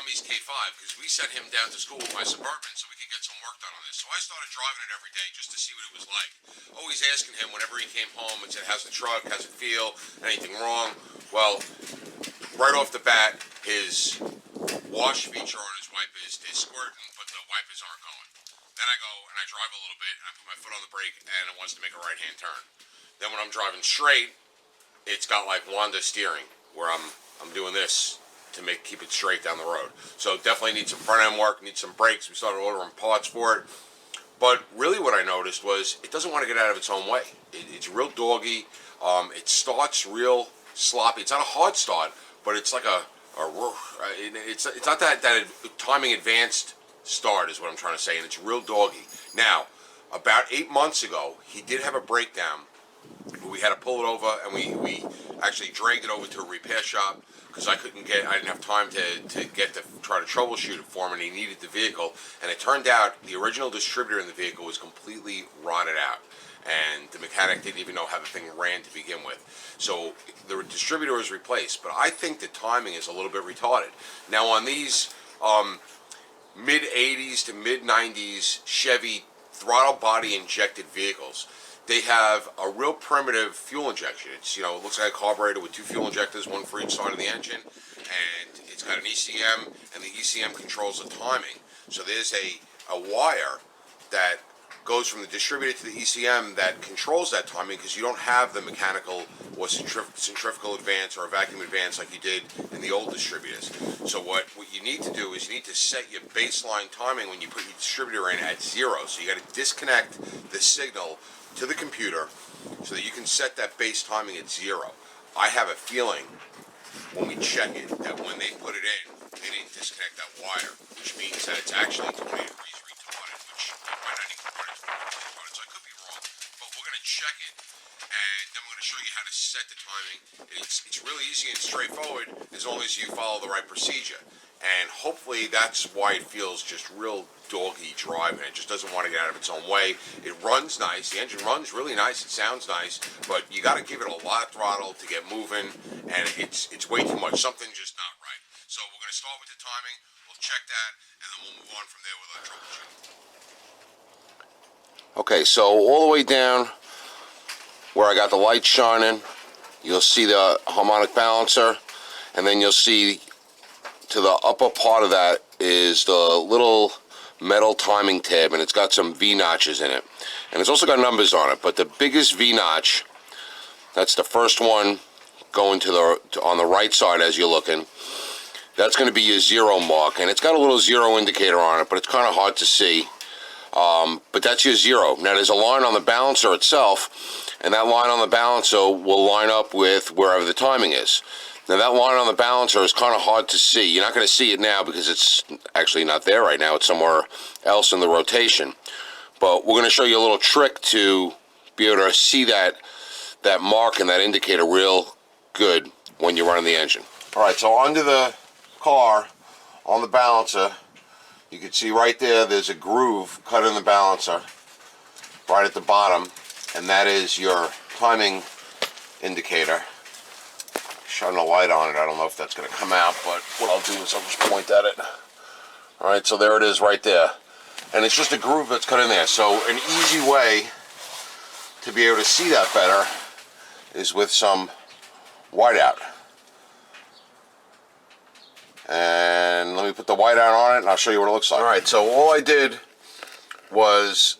Tommy's K5 because we sent him down to school with my Suburban so we could get some work done on this. So I started driving it every day just to see what it was like. Always asking him whenever he came home and said, how's the truck, how's it feel, anything wrong? Well, right off the bat, his wash feature on his wiper is squirting, but the wipers aren't going. Then I go and I drive a little bit and I put my foot on the brake and it wants to make a right-hand turn. Then when I'm driving straight, it's got like Wanda steering where I'm doing this to keep it straight down the road. So definitely need some front end work, need some brakes. We started ordering parts for it. But really what I noticed was it doesn't want to get out of its own way. It's real doggy. It starts real sloppy. It's not a hard start, but it's like it's not that timing advanced start is what I'm trying to say, and it's real doggy. Now, about 8 months ago, he did have a breakdown. We had to pull it over, and we actually dragged it over to a repair shop because I didn't have time to try to troubleshoot it for him, and he needed the vehicle. And it turned out the original distributor in the vehicle was completely rotted out, and the mechanic didn't even know how the thing ran to begin with. So the distributor was replaced, but I think the timing is a little bit retarded. Now on these mid 80s to mid 90s Chevy throttle body injected vehicles, they have a real primitive fuel injection. It looks like a carburetor with 2 fuel injectors, one for each side of the engine, and it's got an ECM, and the ECM controls the timing. So there's a wire that goes from the distributor to the ECM that controls that timing because you don't have the mechanical or centrifugal advance or a vacuum advance like you did in the old distributors. So what you need to do is you need to set your baseline timing when you put your distributor in at 0. So you got to disconnect the signal to the computer so that you can set that base timing at 0. I have a feeling when we check it that when they put it in, they didn't disconnect that wire, which means that it's actually 20 degrees retarded, which might not even run it retarded, so I could be wrong. But we're going to check it, and then we're going to show you how to set the timing. It's really easy and straightforward as long as you follow the right procedure. And hopefully that's why it feels just real doggy driving. It just doesn't want to get out of its own way. It runs nice. The engine runs really nice. It sounds nice. But you got to give it a lot of throttle to get moving. And it's way too much. Something's just not right. So we're going to start with the timing. We'll check that. And then we'll move on from there with our troubleshooting. Okay, so all the way down where I got the light shining, you'll see the harmonic balancer. And then you'll see to the upper part of that is the little metal timing tab, and it's got some V notches in it, and it's also got numbers on it. But the biggest V notch, that's the first one going on the right side as you're looking, that's going to be your 0 mark, and it's got a little 0 indicator on it, but it's kind of hard to see. But that's your 0. Now there's a line on the balancer itself, and that line on the balancer will line up with wherever the timing is. Now that line on the balancer is kind of hard to see. You're not going to see it now because it's actually not there right now. It's somewhere else in the rotation. But we're going to show you a little trick to be able to see that mark and that indicator real good when you're running the engine. Alright, so under the car, on the balancer, you can see right there's a groove cut in the balancer right at the bottom, and that is your timing indicator. Shining a light on it. I don't know if that's going to come out, but what I'll do is I'll just point at it. Alright, so there it is right there. And it's just a groove that's cut in there. So an easy way to be able to see that better is with some whiteout. And let me put the whiteout on it and I'll show you what it looks like. Alright, so all I did was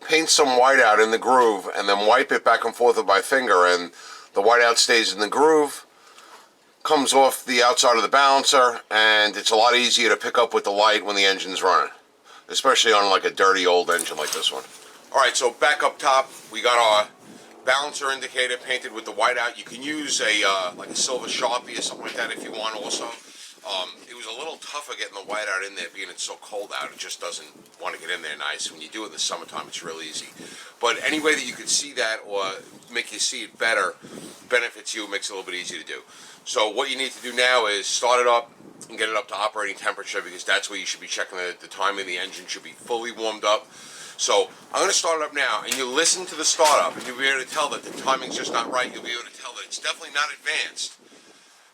paint some whiteout in the groove and then wipe it back and forth with my finger, and the whiteout stays in the groove, comes off the outside of the balancer, and it's a lot easier to pick up with the light when the engine's running, especially on like a dirty old engine like this one. Alright, so back up top, we got our balancer indicator painted with the whiteout. You can use like a silver Sharpie or something like that if you want also. It was a little tougher getting the whiteout in there being it's so cold out. It just doesn't want to get in there nice. When you do it in the summertime, it's real easy. But any way that you could see that or make you see it better benefits you, makes it a little bit easier to do. So what you need to do now is start it up and get it up to operating temperature, because that's where you should be checking the timing. The engine should be fully warmed up. So I'm going to start it up now, and you listen to the startup, and you'll be able to tell that the timing's just not right. You'll be able to tell that it's definitely not advanced,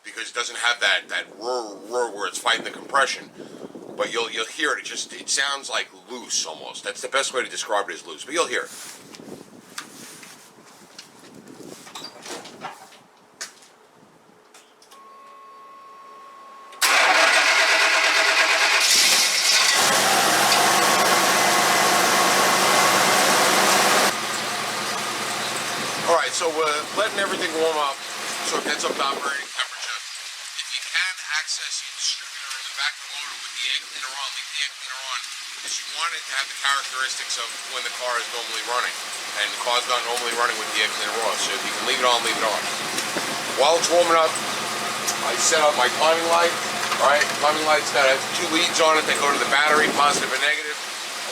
because it doesn't have that roar where it's fighting the compression. But you'll hear it. It sounds like loose almost. That's the best way to describe it, is loose. But you'll hear it. Alright, so letting everything warm up so it gets up to operating temperature. If you can access your distributor in the back of the motor with the air cleaner on, leave the air cleaner on, because you want it to have the characteristics of when the car is normally running. And the car's not normally running with the air cleaner off, so if you can leave it on, leave it on. While it's warming up, I set up my timing light. Alright, timing light's got 2 leads on it that go to the battery, positive and negative.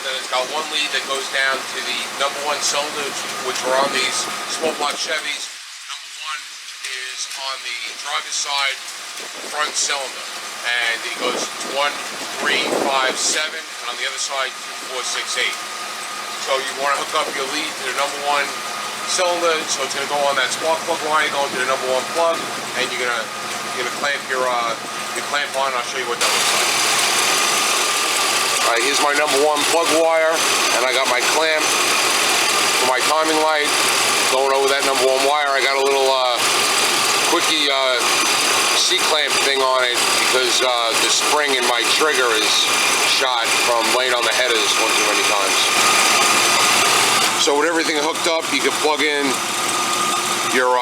And then it's got one lead that goes down to the number 1 cylinders, which are on these small block Chevys. Number 1 is on the driver's side front cylinder, and it goes 1, 3, 5, 7, and on the other side 2, 4, 6, 8. So you want to hook up your lead to the number 1 cylinder, so it's going to go on that spark plug line, going to the number 1 plug, and you're gonna clamp your clamp on. I'll show you what that looks like. Alright, here's my number 1 plug wire, and I got my clamp for my timing light going over that number 1 wire. I got a little quickie C-clamp thing on it because the spring in my trigger is shot from laying on the headers one too many times. So with everything hooked up, you can plug in your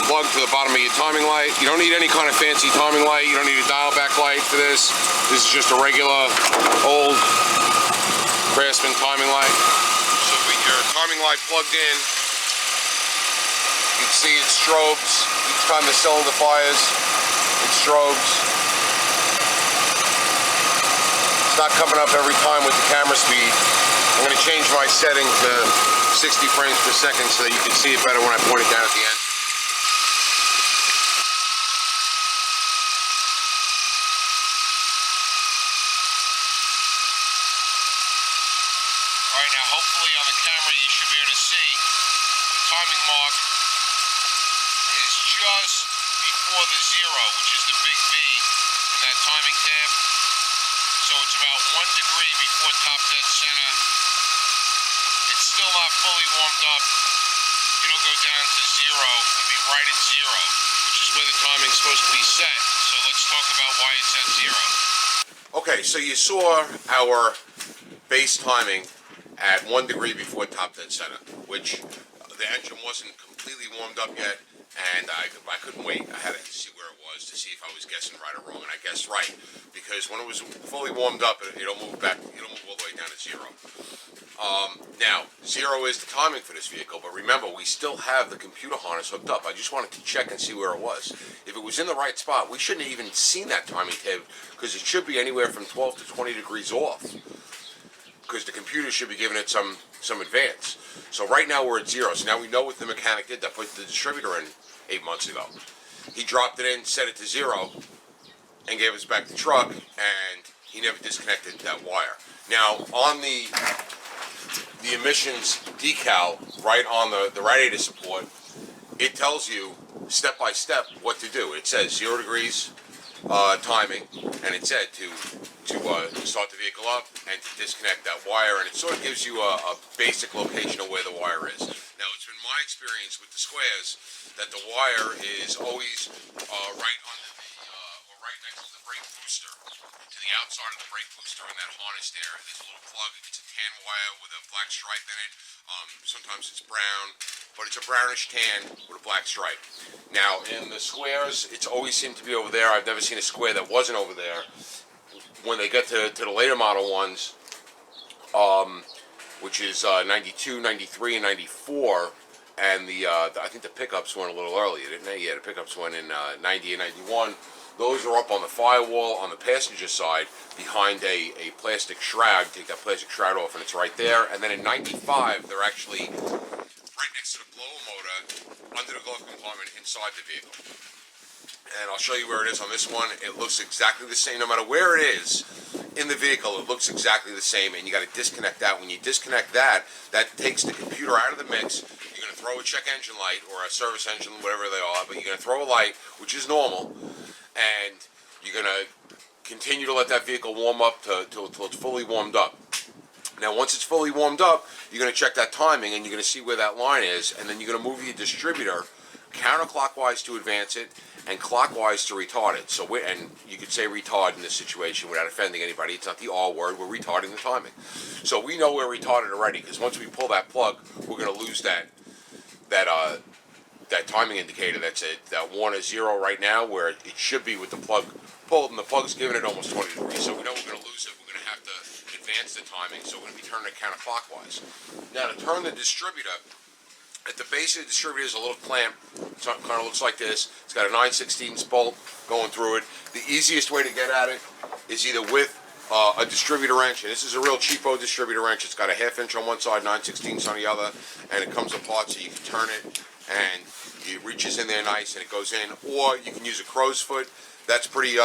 plug to the bottom of your timing light. You don't need any kind of fancy timing light. You don't need a dial back light for this. This is just a regular old Craftsman timing light. So with your timing light plugged in, you can see it strobes. Each time the cylinder fires, it strobes. It's not coming up every time with the camera speed. I'm going to change my setting to 60 frames per second so that you can see it better when I point it down at the end. Alright, now hopefully on the camera you should be able to see the timing mark is just before the 0, which is the big V in that timing tab. So it's about 1 degree before top dead center. It's still not fully warmed up. It'll go down to 0 and be right at 0, which is where the timing's supposed to be set. So let's talk about why it's at 0. Okay, so you saw our base timing at 1 degree before top dead center, which the engine wasn't completely warmed up yet, and I couldn't wait. I had to see where it was to see if I was guessing right or wrong, and I guessed right, because when it was fully warmed up, it'll move all the way down to 0. Now, 0 is the timing for this vehicle, but remember, we still have the computer harness hooked up. I just wanted to check and see where it was. If it was in the right spot, we shouldn't have even seen that timing tab, because it should be anywhere from 12 to 20 degrees off, because the computer should be giving it some advance. So right now we're at 0. So now we know what the mechanic did that put the distributor in 8 months ago. He dropped it in, set it to 0, and gave us back the truck, and he never disconnected that wire. Now on the emissions decal right on the radiator support, it tells you step by step what to do. It says 0 degrees timing, and it said to start the vehicle up and to disconnect that wire, and it sort of gives you a basic location of where the wire is. Now, it's been my experience with the squares that the wire is always right under or right next to the brake booster, to the outside of the brake booster in that harness there. There's a little plug. It's a tan wire with a black stripe in it. Sometimes it's brown, but it's a brownish tan with a black stripe. Now, in the squares, it's always seemed to be over there. I've never seen a square that wasn't over there. When they get to the later model ones, which is 92, 93, and 94, and I think the pickups went a little earlier, didn't they? Yeah, the pickups went in 90 and 91. Those are up on the firewall on the passenger side behind a plastic shroud. Take that plastic shroud off and it's right there. And then in 95, they're actually right next to the blower motor under the glove compartment inside the vehicle. And I'll show you where it is on this one. It looks exactly the same. No matter where it is in the vehicle, it looks exactly the same. And you got to disconnect that. When you disconnect that, that takes the computer out of the mix. You're going to throw a check engine light or a service engine, whatever they are, but you're going to throw a light, which is normal. and you're going to continue to let that vehicle warm up till it's fully warmed up. Now, once it's fully warmed up, you're going to check that timing, and you're going to see where that line is, and then you're going to move your distributor counterclockwise to advance it and clockwise to retard it. So, and you could say retard in this situation without offending anybody. It's not the R word. We're retarding the timing. So we know we're retarded already, because once we pull that plug, we're going to lose that timing indicator. That's that 1 is 0 right now, where it should be with the plug pulled, and the plug's giving it almost 20 degrees. So we know we're going to lose it. We're going to have to advance the timing, so we're going to be turning it counterclockwise. Now, to turn the distributor, at the base of the distributor is a little clamp. It kind of looks like this. It's got a 9/16 bolt going through it. The easiest way to get at it is either with a distributor wrench, and this is a real cheapo distributor wrench. It's got a 1/2 inch on one side, 9/16 on the other, and it comes apart so you can turn it, and it reaches in there nice and it goes in. Or you can use a crow's foot. That's pretty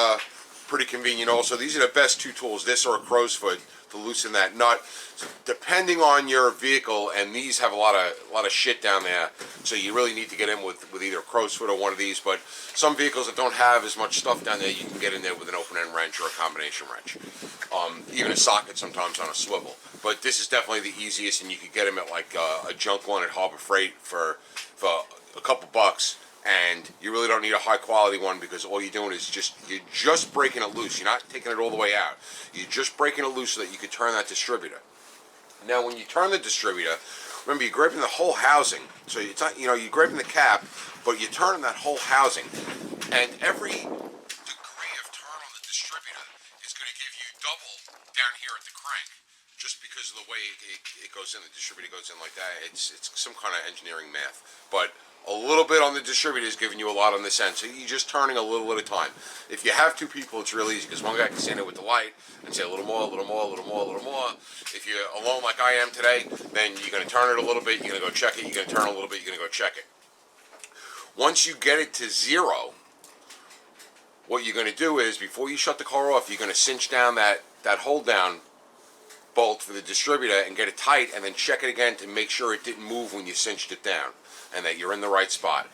convenient also. These are the best two tools, this or a crow's foot, to loosen that nut. So depending on your vehicle, and these have a lot of shit down there, so you really need to get in with either a crow's foot or one of these. But some vehicles that don't have as much stuff down there, you can get in there with an open end wrench or a combination wrench, even a socket sometimes on a swivel. But this is definitely the easiest, and you could get them at like a junk one at Harbor Freight for a couple bucks. And you really don't need a high quality one, because all you're doing is you're just breaking it loose. You're not taking it all the way out. You're just breaking it loose so that you can turn that distributor. Now, when you turn the distributor, remember, you're gripping the whole housing. So it's not, you're gripping the cap, but you're turning that whole housing. And every degree of turn on the distributor is going to give you double down here at the crank, just because of the way it goes in. The distributor goes in like that. It's some kind of engineering math, but a little bit on the distributor is giving you a lot on this end, so you're just turning a little at a time. If you have two people, it's real easy, because one guy can stand there with the light and say a little more, a little more, a little more, a little more. If you're alone like I am today, then you're going to turn it a little bit, you're going to go check it, you're going to turn a little bit, you're going to go check it. Once you get it to 0, what you're going to do is, before you shut the car off, you're going to cinch down that hold down bolt for the distributor and get it tight, and then check it again to make sure it didn't move when you cinched it down, and that you're in the right spot.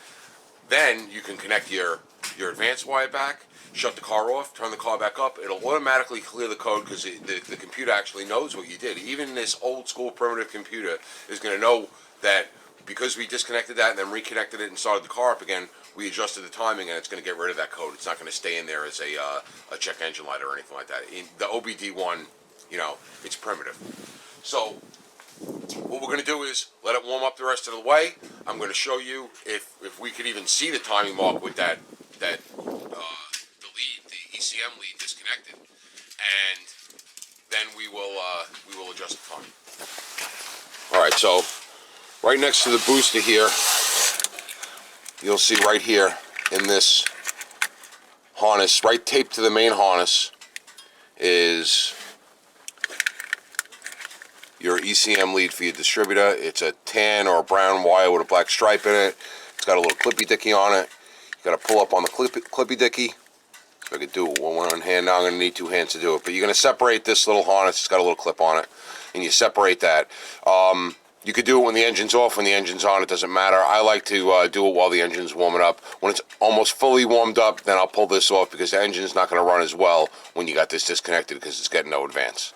Then you can connect your advance wire back, shut the car off, turn the car back up. It'll automatically clear the code, because the computer actually knows what you did. Even this old school primitive computer is going to know that because we disconnected that and then reconnected it and started the car up again, we adjusted the timing, and it's going to get rid of that code. It's not going to stay in there as a check engine light or anything like that. In the OBD1, it's primitive. So what we're going to do is let it warm up the rest of the way. I'm going to show you if we could even see the timing mark with the ECM lead disconnected, and then we will adjust the timing. All right, so right next to the booster here, you'll see right here in this harness, right taped to the main harness, is your ECM lead for your distributor. It's a tan or a brown wire with a black stripe in it. It's got a little clippy dicky on it. You got to pull up on the clippy dicky. So I could do it with one hand. Now I'm going to need two hands to do it. But you're going to separate this little harness. It's got a little clip on it, and you separate that. You could do it when the engine's off, when the engine's on. It doesn't matter. I like to do it while the engine's warming up. When it's almost fully warmed up, then I'll pull this off, because the engine's not going to run as well when you got this disconnected, because it's getting no advance.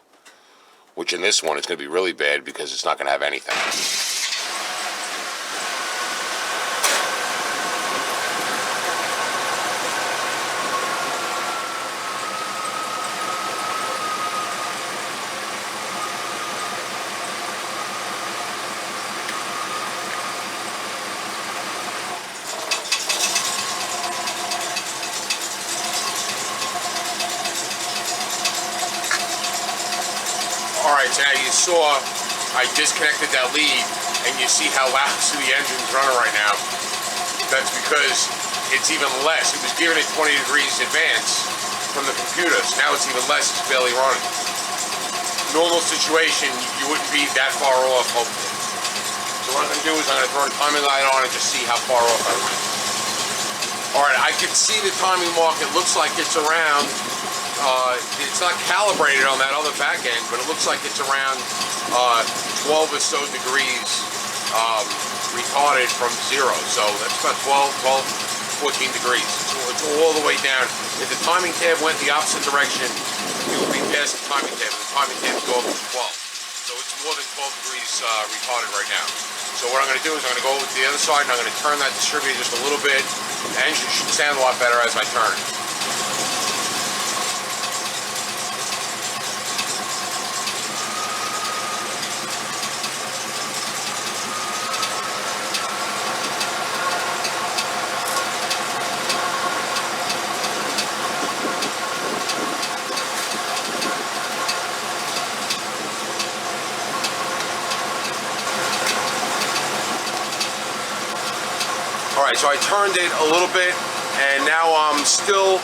Which in this one, it's going to be really bad, because it's not going to have anything. Alright, so now you saw I disconnected that lead, and you see how loud the engine's running right now. That's because it's even less. It was giving it 20 degrees advance from the computer, so now it's even less. It's barely running. Normal situation, you wouldn't be that far off, hopefully. So what I'm going to do is I'm going to throw the timing light on and just see how far off I went. Alright, I can see the timing mark. It looks like it's around... it's not calibrated on that other back end, but it looks like it's around 12 or so degrees retarded from 0. So that's about 12, 14 degrees. It's all the way down. If the timing tab went the opposite direction, it would be past the timing tab. The timing tab would go up to 12. So it's more than 12 degrees retarded right now. So what I'm going to do is I'm going to go over to the other side and I'm going to turn that distributor just a little bit. The engine should sound a lot better as I turn it. Alright, so I turned it a little bit, and now I'm still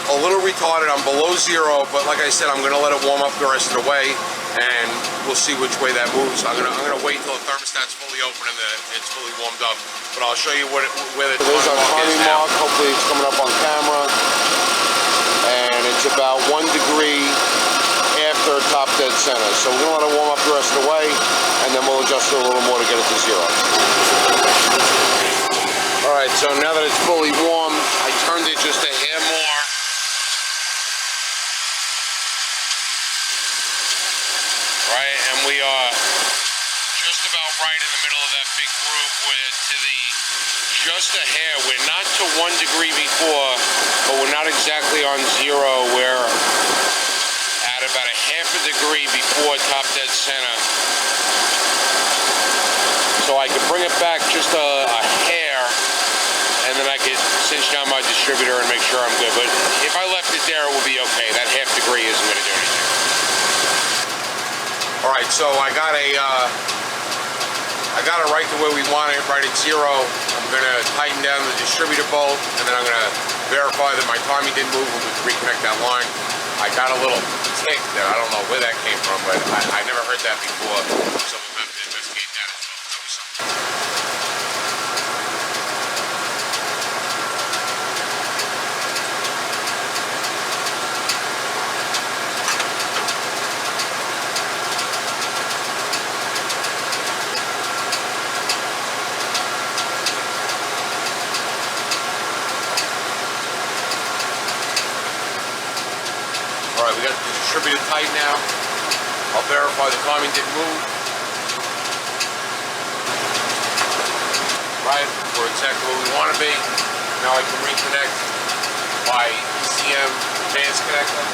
a little retarded. I'm below zero, but like I said, I'm going to let it warm up the rest of the way, and we'll see which way that moves. I'm gonna wait till the thermostat's fully open and it's fully warmed up, but I'll show you where the there's our timing mark. Hopefully it's coming up on camera, and it's about 1 degree after top dead center. So we're going to let it warm up the rest of the way, and then we'll adjust it a little more to get it to zero. Alright, so now that it's fully warm, I turned it just a hair more. Right, and we are just about right in the middle of that big groove where just a hair. We're not to 1 degree before, but we're not exactly on zero. We're at about a half a degree before top dead center. So I can bring it back just a hair, and then I could cinch down my distributor and make sure I'm good. But if I left it there, it would be okay. That half degree isn't going to do anything. All right, so I got it right the way we want it, right at zero. I'm going to tighten down the distributor bolt, and then I'm going to verify that my timing didn't move when we reconnect that line. I got a little tick there. I don't know where that came from, but I never heard that before. So we'll have to investigate that as well. That was something. Alright, we got the distributor tight now. I'll verify the timing didn't move. Right, we're exactly where we want to be. Now I can reconnect my ECM advanced connector.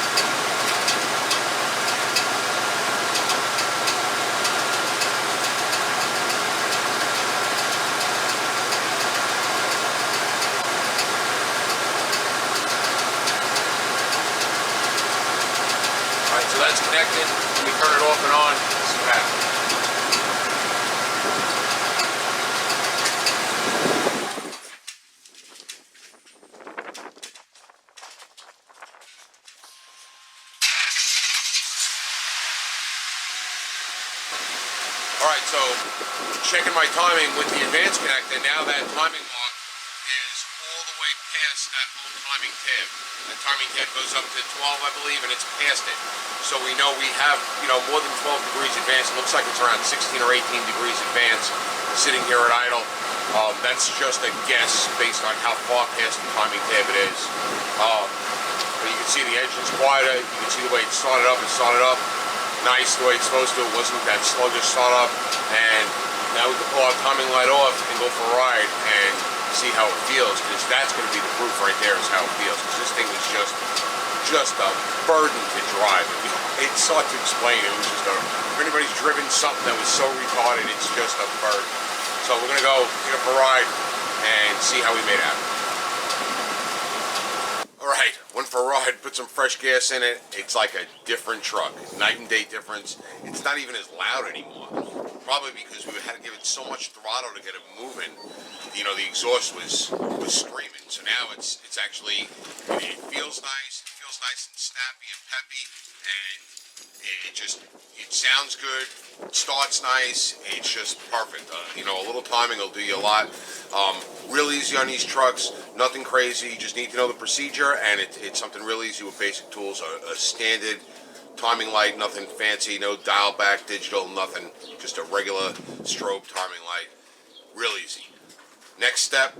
So that's connected. Let me turn it off and on. See what happens. Alright, so checking my timing with the advanced connector. Now that timing mark is all the way past that whole timing tab. That timing tab goes up to 12, I believe, and it's past it. So we know we have, more than 12 degrees advance. It looks like it's around 16 or 18 degrees advance sitting here at idle. That's just a guess based on how far past the timing tab it is. But you can see the engine's quieter. You can see the way it started up. It started up nice the way it's supposed to. It wasn't that sluggish startup. And now we can pull our timing light off and go for a ride and see how it feels, because that's going to be the proof right there is how it feels. Because this thing is just a burden to drive. It's hard to explain. It was just if anybody's driven something that was so retarded, it's just a burden. So we're gonna go get up a ride and see how we made out. All right, went for a ride, put some fresh gas in it. It's like a different truck, night and day difference. It's not even as loud anymore. Probably because we had to give it so much throttle to get it moving. The exhaust was screaming. So now it's actually, it feels nice. It feels nice and snappy and peppy, and it sounds good. It starts nice. It's just perfect. A little timing will do you a lot. Real easy on these trucks. Nothing crazy. You just need to know the procedure, and it's something real easy with basic tools. A standard timing light, nothing fancy, no dial back digital, nothing. Just a regular strobe timing light. Real easy. Next step,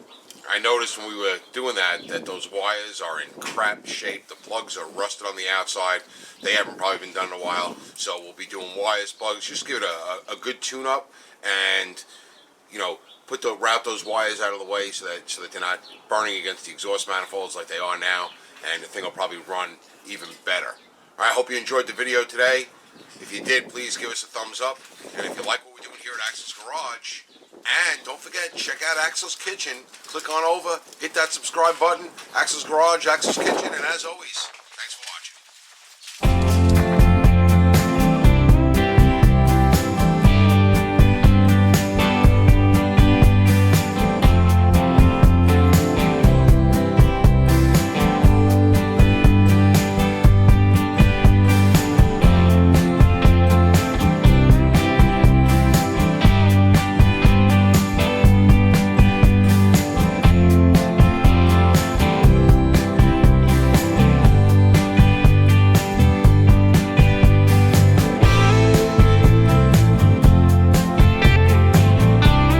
I noticed when we were doing that those wires are in crap shape. The plugs are rusted on the outside. They haven't probably been done in a while. So we'll be doing wires, plugs. Just give it a good tune-up, and you know, route those wires out of the way so that they're not burning against the exhaust manifolds like they are now, and the thing will probably run even better. All right, I hope you enjoyed the video today. If you did, please give us a thumbs up, and if you like what we're doing here at Axel's Garage, and don't forget, check out Axel's Kitchen. Click on over, hit that subscribe button. Axel's Garage, Axel's Kitchen, and as always,